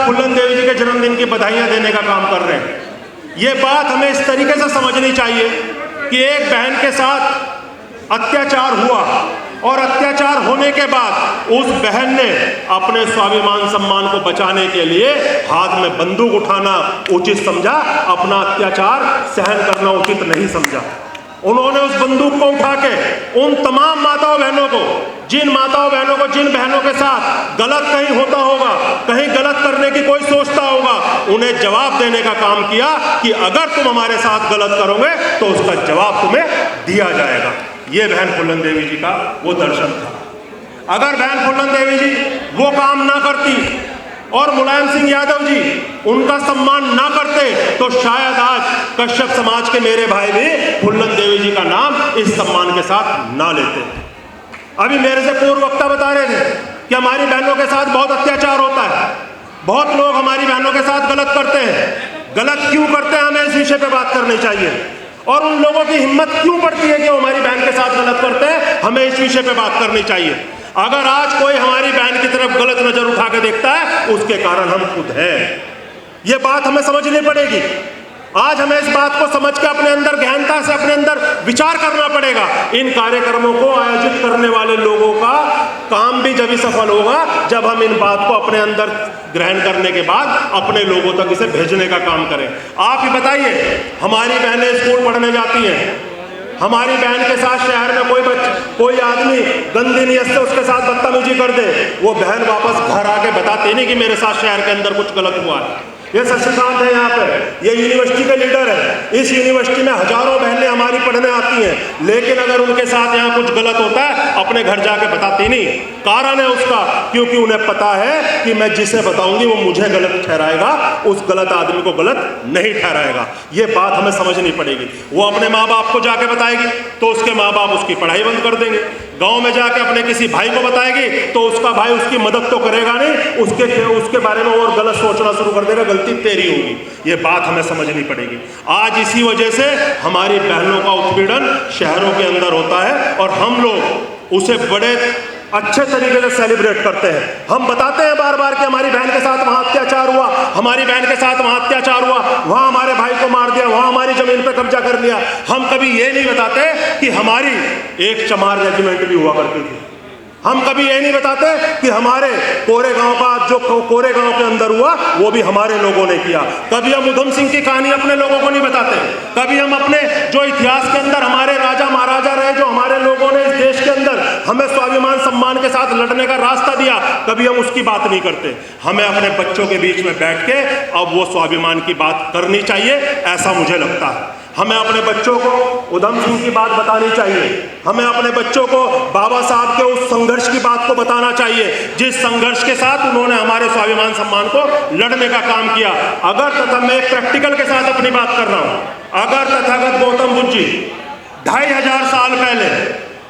फुल्लन देवी जी के जन्मदिन की बधाइयाँ देने का काम कर रहे हैं। ये बात हमें इस तरीके से समझनी चाहिए कि एक बहन के साथ अत्याचार हुआ और अत्याचार होने के बाद उस बहन ने अपने स्वाभिमान सम्मान को बचाने के लिए हाथ में बंदूक उठाना उचित समझा, अपना अत्याचार सहन करना उचित नहीं समझा। उन्होंने उस बंदूक को उठा के उन तमाम माताओं बहनों को, जिन बहनों के साथ गलत कहीं होता होगा, कहीं गलत करने की कोई सोचता होगा, उन्हें जवाब देने का काम किया कि अगर तुम हमारे साथ गलत करोगे तो उसका जवाब तुम्हें दिया जाएगा। ये बहन फुल्लन देवी जी का वो दर्शन था। अगर बहन फुल्लन देवी जी वो काम ना करती और मुलायम सिंह यादव जी उनका सम्मान ना करते तो शायद आज कश्यप समाज के मेरे भाई भी फुल्लन देवी जी का नाम इस सम्मान के साथ ना लेते। अभी मेरे से पूर्व वक्ता बता रहे थे कि हमारी बहनों के साथ बहुत अत्याचार होता है, बहुत लोग हमारी बहनों के साथ गलत करते हैं। गलत क्यों करते हैं, हमें इस विषय पे बात करनी चाहिए। और उन लोगों की हिम्मत क्यों पड़ती है कि वो हमारी बहन के साथ गलत करते हैं, हमें इस विषय पे बात करनी चाहिए। अगर आज कोई हमारी बहन की तरफ गलत नजर उठा के देखता है, उसके कारण हम खुद हैं। ये बात हमें समझनी पड़ेगी। आज हमें इस बात को समझ के अपने अंदर गहनता से अपने अंदर विचार करना पड़ेगा। इन कार्यक्रमों को आयोजित करने वाले लोगों का काम भी जब ही सफल होगा जब हम इन बात को अपने अंदर ग्रहण करने के बाद अपने लोगों तक इसे भेजने का काम करें। आप ही बताइए, हमारी बहनें स्कूल पढ़ने जाती हैं, हमारी बहन के साथ शहर में कोई आदमी गंदी नियत से उसके साथ बदतमीजी कर दे, वो बहन वापस घर आके बताती नहीं कि मेरे साथ शहर के अंदर कुछ गलत हुआ है। ये शशिकांत है यहाँ पे, ये यूनिवर्सिटी के लीडर है। इस यूनिवर्सिटी में हजारों बहनें हमारी पढ़ने आती हैं, लेकिन अगर उनके साथ यहाँ कुछ गलत होता है अपने घर जाके बताती नहीं। कारण है उसका, क्योंकि उन्हें पता है कि मैं जिसे बताऊंगी वो मुझे गलत ठहराएगा, उस गलत आदमी को गलत नहीं ठहराएगा। ये बात हमें समझनी पड़ेगी। वो अपने माँ बाप को जाके बताएगी तो उसके माँ बाप उसकी पढ़ाई बंद कर देंगे। गांव में जाके अपने किसी भाई को बताएगी तो उसका भाई उसकी मदद तो करेगा नहीं, उसके बारे में और गलत सोचना शुरू कर देगा, गलती तेरी होगी। ये बात हमें समझनी पड़ेगी। आज इसी वजह से हमारी बहनों का उत्पीड़न शहरों के अंदर होता है और हम लोग उसे बड़े अच्छे तरीके से सेलिब्रेट करते हैं। हम बताते हैं बार बार कि हमारी बहन के साथ वहां अत्याचार हुआ, हमारी बहन के साथ वहां अत्याचार हुआ, वहां हमारे भाई को मार दिया, वहां हमारी जमीन पे कब्जा कर लिया। हम कभी ये नहीं बताते कि हमारी एक चमार रेजिमेंट भी हुआ करती थी। हम कभी ये नहीं बताते कि हमारे कोरेगांव का जो कोरेगांव के अंदर हुआ वो भी हमारे लोगों ने किया। कभी हम उधम सिंह की कहानी अपने लोगों को नहीं बताते। कभी हम अपने जो इतिहास के अंदर हमारे राजा महाराजा रहे, जो हमारे लोगों ने इस देश के अंदर हमें स्वाभिमान सम्मान के साथ लड़ने का रास्ता दिया, कभी हम उसकी बात नहीं करते। हमें अपने बच्चों के बीच में बैठ के अब वो स्वाभिमान की बात करनी चाहिए, ऐसा मुझे लगता है। हमें अपने बच्चों को उधम सिंह की बात बतानी चाहिए। हमें अपने बच्चों को बाबा साहब के उस संघर्ष की बात को बताना चाहिए, जिस संघर्ष के साथ उन्होंने हमारे स्वाभिमान सम्मान को लड़ने का काम किया। अगर तथा मैं एक प्रैक्टिकल के साथ अपनी बात कर रहा हूं, अगर तथागत गौतम बुद्ध जी 2500 साल पहले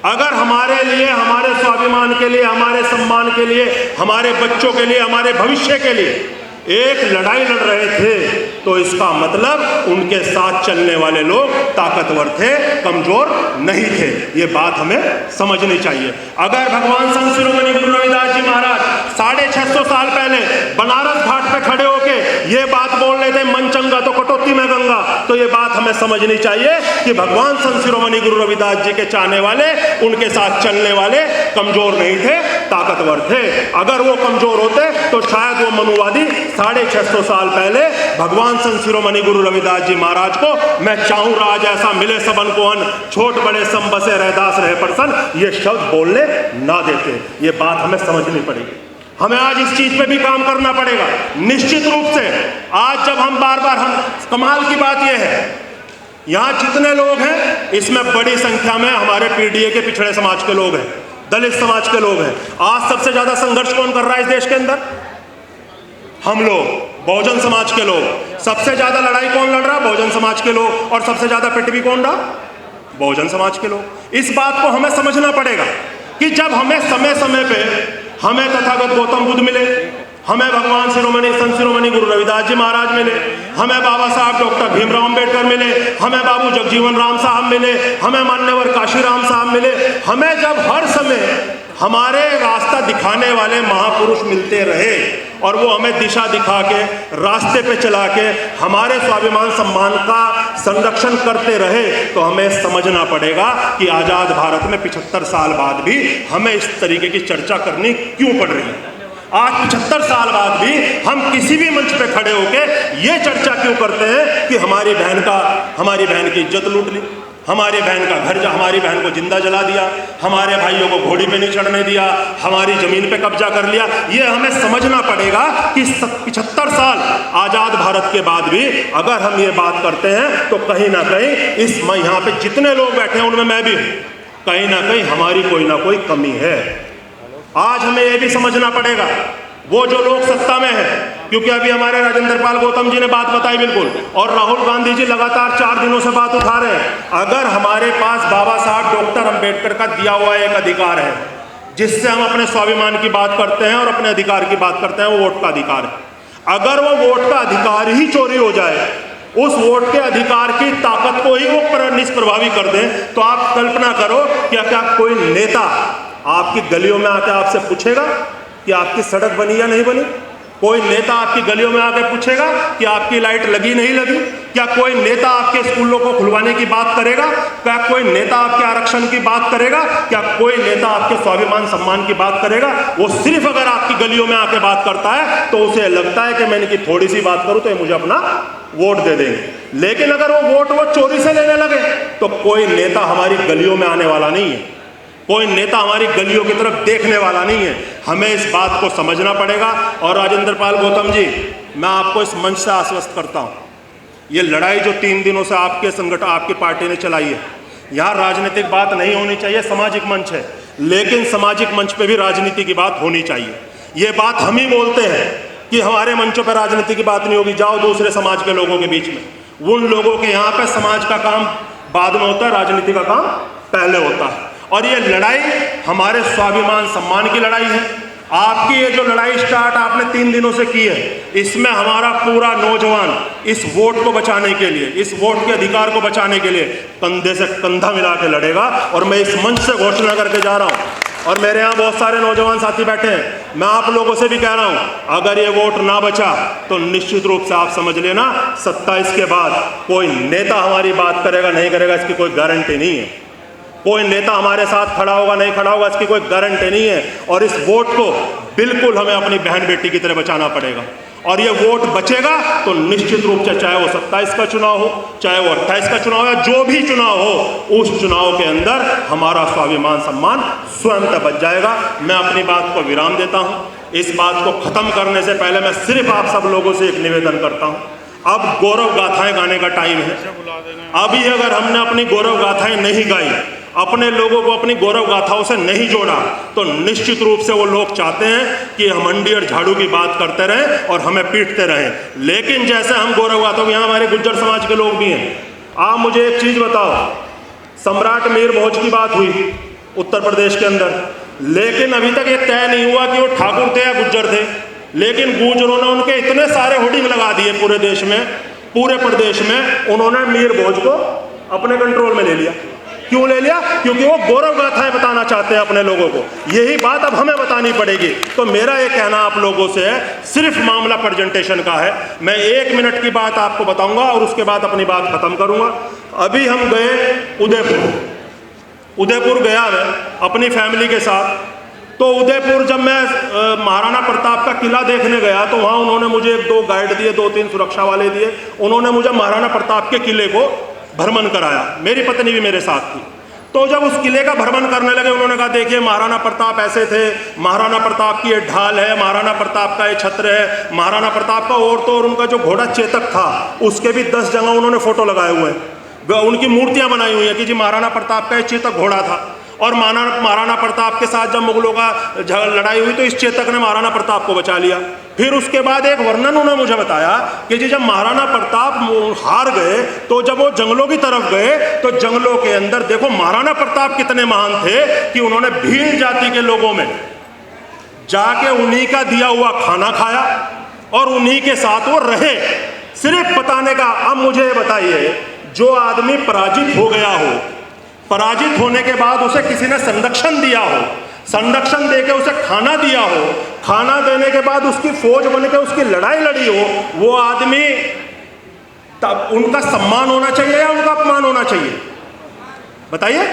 अगर हमारे लिए, हमारे स्वाभिमान के लिए, हमारे सम्मान के लिए, हमारे बच्चों के लिए, हमारे भविष्य के लिए एक लड़ाई लड़ रहे थे, तो इसका मतलब उनके साथ चलने वाले लोग ताकतवर थे, कमजोर नहीं थे। ये बात हमें समझनी चाहिए। अगर भगवान संत शिरोमणि गुरु रविदास जी महाराज 650 साल पहले बनारस घाट पे खड़े होके ये बात बोल रहे थे, मन चंगा तो कटौती में गंगा, तो ये बात हमें समझनी चाहिए कि भगवान संत शिरोमणि गुरु रविदास जी के चाहने वाले, उनके साथ चलने वाले कमजोर नहीं थे, ताकतवर थे। अगर वो कमजोर होते तो शायद वो मनुवादी 650 साल पहले भगवान संत शिरोमणि गुरु रविदास जी महाराज को मैं चाहूं राज ऐसा मिले सबन को अन, छोट बड़े सम बसे रहदास रहे प्रसन्न, ये शब्द बोलने ना देते। ये बात हमें समझनी पड़ेगी। हमें आज इस चीज पे भी काम करना पड़ेगा। निश्चित रूप से आज जब हम बार बार, हम कमाल की बात यह है, यहां जितने लोग हैं इसमें बड़ी संख्या में हमारे पीडीए के पिछड़े समाज के लोग हैं, दलित समाज के लोग हैं। आज सबसे ज्यादा संघर्ष कौन कर रहा है इस देश के अंदर? हम लोग, बहुजन समाज के लोग। सबसे ज्यादा लड़ाई कौन लड़ रहा? बहुजन समाज के लोग। और सबसे ज्यादा पिट भी कौन रहा? बहुजन समाज के लोग। इस बात को हमें समझना पड़ेगा कि जब हमें समय समय पे हमें तथागत गौतम बुद्ध मिले, हमें भगवान संत शिरोमणि गुरु रविदास जी महाराज मिले, हमें बाबा साहब डॉक्टर भीमराव अंबेडकर मिले, हमें बाबू जगजीवन राम साहब मिले, हमें मान्यवर काशीराम साहब मिले, हमें जब हर समय हमारे रास्ता दिखाने वाले महापुरुष मिलते रहे, और वो हमें दिशा दिखा के, रास्ते पे चला के हमारे स्वाभिमान सम्मान का संरक्षण करते रहे, तो हमें समझना पड़ेगा कि आज़ाद भारत में 75 साल बाद भी हमें इस तरीके की चर्चा करनी क्यों पड़ रही है। आज 75 साल बाद भी हम किसी भी मंच पे खड़े होके ये चर्चा क्यों करते हैं कि हमारी बहन की इज्जत लूट ली, हमारी बहन का घर, हमारी बहन को जिंदा जला दिया, हमारे भाइयों को घोड़ी पे नहीं चढ़ने दिया, हमारी जमीन पे कब्जा कर लिया। ये हमें समझना पड़ेगा कि 75 साल आज़ाद भारत के बाद भी अगर हम ये बात करते हैं तो कहीं ना कहीं मैं यहाँ पे जितने लोग बैठे हैं उनमें मैं भी हूँ, कहीं ना कहीं हमारी कोई ना कोई कमी है। आज हमें यह भी समझना पड़ेगा, वो जो लोग सत्ता में हैं, क्योंकि अभी हमारे राजेंद्र पाल गौतम जी ने बात बताई बिल्कुल, और राहुल गांधी जी लगातार 4 दिनों से बात उठा रहे हैं। अगर हमारे पास बाबा साहब डॉक्टर अंबेडकर का दिया हुआ एक अधिकार है जिससे हम अपने स्वाभिमान की बात करते हैं और अपने अधिकार की बात करते हैं, वो वोट का अधिकार है। अगर वो वोट का अधिकार ही चोरी हो जाए, उस वोट के अधिकार की ताकत को ही वो निष्प्रभावी कर दें, तो आप कल्पना करो क्या कोई नेता आपकी गलियों में आके आपसे पूछेगा कि आपकी सड़क बनी या नहीं बनी? कोई नेता आपकी गलियों में आके पूछेगा कि आपकी लाइट लगी नहीं लगी? क्या कोई नेता आपके स्कूलों को खुलवाने की बात करेगा? क्या कोई नेता आपके आरक्षण की बात करेगा? क्या कोई नेता आपके स्वाभिमान सम्मान की बात करेगा? वो सिर्फ अगर आपकी गलियों में आके बात करता है तो उसे लगता है कि मैं इनकी थोड़ी सी बात करूं तो ये मुझे अपना वोट दे देंगे। लेकिन अगर वो वोट चोरी से लेने लगे तो कोई नेता हमारी गलियों में आने वाला नहीं है, कोई नेता हमारी गलियों की तरफ देखने वाला नहीं है। हमें इस बात को समझना पड़ेगा। और राजेंद्र पाल गौतम जी, मैं आपको इस मंच से आश्वस्त करता हूं, ये लड़ाई जो 3 दिनों से आपके संगठन, आपकी पार्टी ने चलाई है, यहाँ राजनीतिक बात नहीं होनी चाहिए, सामाजिक मंच है, लेकिन सामाजिक मंच पे भी राजनीति की बात होनी चाहिए। ये बात हम ही बोलते हैं कि हमारे मंचों पर राजनीति की बात नहीं होगी, जाओ दूसरे समाज के लोगों के बीच में। उन लोगों के यहाँ पे समाज का काम बाद में होता है, राजनीति का काम पहले होता है। और ये लड़ाई हमारे स्वाभिमान सम्मान की लड़ाई है। आपकी ये जो लड़ाई स्टार्ट आपने 3 दिनों से की है, इसमें हमारा पूरा नौजवान इस वोट को बचाने के लिए, इस वोट के अधिकार को बचाने के लिए कंधे से कंधा मिला के लड़ेगा। और मैं इस मंच से घोषणा करके जा रहा हूँ, और मेरे यहाँ बहुत सारे नौजवान साथी बैठे हैं, मैं आप लोगों से भी कह रहा हूँ, अगर ये वोट ना बचा तो निश्चित रूप से आप समझ लेना 27 के बाद कोई नेता हमारी बात करेगा नहीं करेगा इसकी कोई गारंटी नहीं है। कोई नेता हमारे साथ खड़ा होगा नहीं खड़ा होगा इसकी कोई गारंटी नहीं है। और इस वोट को बिल्कुल हमें अपनी बहन बेटी की तरह बचाना पड़ेगा। और ये वोट बचेगा तो निश्चित रूप से, चाहे वो 27 का चुनाव हो, चाहे वो 28 का चुनाव हो, या जो भी चुनाव हो, उस चुनाव के अंदर हमारा स्वाभिमान सम्मान स्वयं तक बच जाएगा। मैं अपनी बात को विराम देता हूँ। इस बात को खत्म करने से पहले मैं सिर्फ आप सब लोगों से एक निवेदन करता हूँ, अब गौरव गाथाएं गाने का टाइम है। अभी अगर हमने अपनी गौरव गाथाएं नहीं गाई, अपने लोगों को अपनी गौरव गाथाओं से नहीं जोड़ा, तो निश्चित रूप से वो लोग चाहते हैं कि हम हंडी और झाड़ू की बात करते रहें और हमें पीटते रहें। लेकिन जैसे हम गौरव गाथाओं, यहाँ हमारे गुज्जर समाज के लोग भी हैं। आप मुझे एक चीज़ बताओ, सम्राट मीर भोज की बात हुई उत्तर प्रदेश के अंदर, लेकिन अभी तक ये तय नहीं हुआ कि वो ठाकुर थे या गुज्जर थे। लेकिन गुज्जरों ने उनके इतने सारे होर्डिंग लगा दिए पूरे देश में, पूरे प्रदेश में, उन्होंने मीर भोज को अपने कंट्रोल में ले लिया। क्यों ले लिया? क्योंकि वो गौरव गाथाएं बताना चाहते हैं अपने लोगों को। यही बात अब हमें बतानी पड़ेगी। तो मेरा ये कहना आप लोगों से है, सिर्फ मामला प्रेजेंटेशन का है। मैं 1 मिनट की बात आपको बताऊंगा और उसके बाद अपनी बात खत्म करूंगा। अभी हम गए उदयपुर गया मैं अपनी फैमिली के साथ। तो उदयपुर जब मैं महाराणा प्रताप का किला देखने गया तो वहाँ उन्होंने मुझे 1-2 गाइड दिए, 2-3 सुरक्षा वाले दिए। उन्होंने मुझे महाराणा प्रताप के किले को भ्रमण कराया। मेरी पत्नी भी मेरे साथ थी। तो जब उस किले का भ्रमण करने लगे, उन्होंने कहा देखिए महाराणा प्रताप ऐसे थे, महाराणा प्रताप की ये ढाल है, महाराणा प्रताप का ये छत्र है, महाराणा प्रताप का और उनका जो घोड़ा चेतक था उसके भी 10 जगह उन्होंने फोटो लगाए हुए हैं, उनकी मूर्तियां बनाई हुई हैं कि जी महाराणा प्रताप का ये चेतक घोड़ा था। और महाराणा प्रताप के साथ जब मुगलों का लड़ाई हुई तो इस चेतक ने महाराणा प्रताप को बचा लिया। फिर उसके बाद एक वर्णन उन्होंने मुझे बताया कि जी जब महाराणा प्रताप हार गए तो जब वो जंगलों की तरफ गए तो जंगलों के अंदर देखो महाराणा प्रताप कितने महान थे कि उन्होंने भील जाति के लोगों में जाके उन्हीं का दिया हुआ खाना खाया और उन्हीं के साथ वो रहे। सिर्फ बताने का। अब मुझे बताइए, जो आदमी पराजित हो गया हो, पराजित होने के बाद उसे किसी ने संरक्षण दिया हो, संरक्षण देके उसे खाना दिया हो, खाना देने के बाद उसकी फौज बन के उसकी लड़ाई लड़ी हो, वो आदमी तब उनका सम्मान होना चाहिए या उनका अपमान होना चाहिए? बताइए।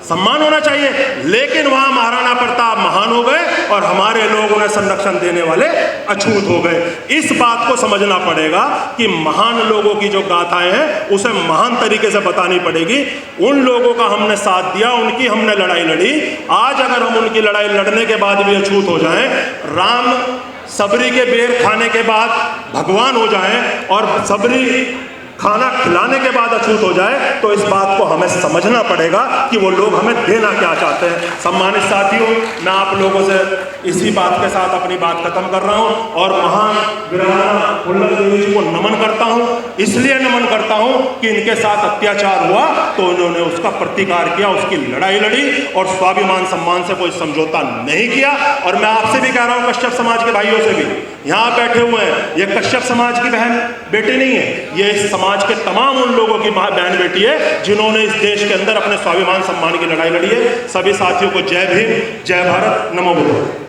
सम्मान होना चाहिए। लेकिन वहां महाराणा प्रताप महान हो गए और हमारे लोग उन्हें संरक्षण देने वाले अछूत हो गए। इस बात को समझना पड़ेगा कि महान लोगों की जो गाथाएं हैं उसे महान तरीके से बतानी पड़ेगी। उन लोगों का हमने साथ दिया, उनकी हमने लड़ाई लड़ी। आज अगर हम उनकी लड़ाई लड़ने के बाद भी अछूत हो जाएं, राम सबरी के बेर खाने के बाद भगवान हो जाएं और सबरी खाना खिलाने के बाद अछूत हो जाए, तो इस बात को हमें समझना पड़ेगा कि वो लोग हमें देना क्या चाहते हैं। सम्मानित साथियों, मैं आप लोगों से इसी बात के साथ अपनी बात खत्म कर रहा हूं और महान वीरांगना फुल्लर देवी जी को नमन करता हूं। इसलिए नमन करता हूं कि इनके साथ अत्याचार हुआ तो उन्होंने उसका प्रतिकार किया, उसकी लड़ाई लड़ी और स्वाभिमान सम्मान से कोई समझौता नहीं किया। और मैं आपसे भी कह रहा हूं, कश्यप समाज के भाइयों से भी, यहाँ बैठे हुए हैं, ये कश्यप समाज की बहन बेटी नहीं है, ये इस समाज के तमाम उन लोगों की बहन बेटी है जिन्होंने इस देश के अंदर अपने स्वाभिमान सम्मान की लड़ाई लड़ी है। सभी साथियों को जय भीम, जय भारत, नमो बुद्धाय।